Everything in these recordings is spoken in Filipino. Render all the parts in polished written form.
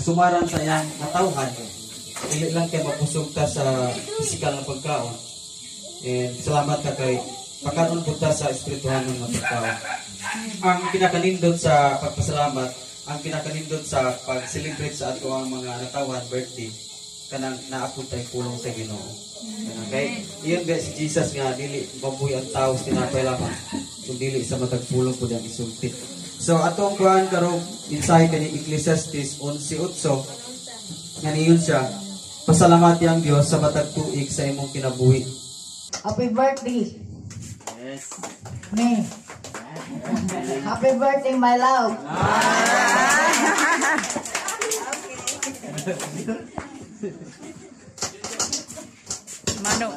sumaran sa iyang natawhan. Dili lang kay mapusog ta sa physical na pagkaon. And salamat ka kay pagkaon po ta sa espirituhan ng pagkaon. Ang pinakanindot sa pagpasalamat, ang pinakanindot sa pag-celebrate sa ato ang mga natawhan birthday, kanang naapod tayong pulong sa Ginoo. Okay? Iyon ba si Jesus nga, dili mabuhi ang tao sa tinapay lamang, kung dili sa matagpulong po ang isulti. So, atong kuhaan karong mensahe kani Ecclesiastes 11:8, nga niyon siya, pasalamati ang Dios sa matag tuig sa imong kinabuhi. Happy birthday! Yes. Me! Happy birthday, my love! Mano.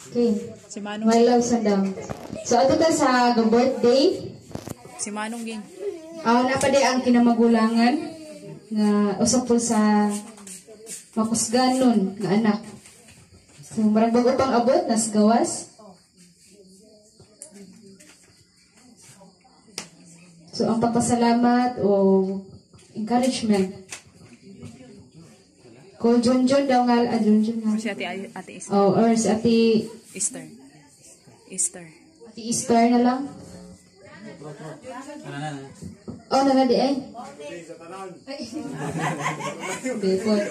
Okay. Si Manong. My love sandang. So ato ta sa birthday. Si Manong ging. Napadi ang kinamagulangan nga usap po sa makusganon nga anak. So marang bago pang abot nas gawas. So ang pagpasalamat o encouragement. Ko Junjun daw nga Junjun nga. Si Ate Esther. Oh, or si Ate Easter. Easter. Ate Easter na lang. Oh, na di ay. Bepot.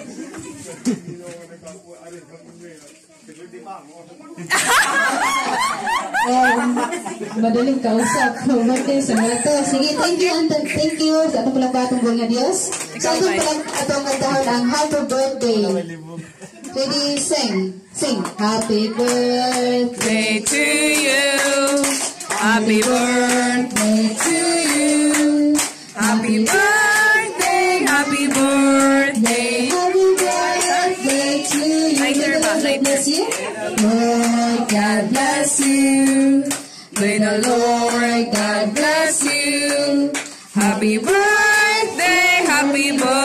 Madaling kausap. Birthday sa mga to. Sige, thank you. Thank you sa atong palagpatong buong nga Diyos. Sa atong kantahon ang Happy Birthday. Ready, sing. Sing. Happy birthday to you. Happy birthday to you. Happy birthday. Happy birthday. Happy birthday to you. Later ba? God bless you. Lord, God bless you. May the Lord God bless you. Happy birthday. Happy birthday.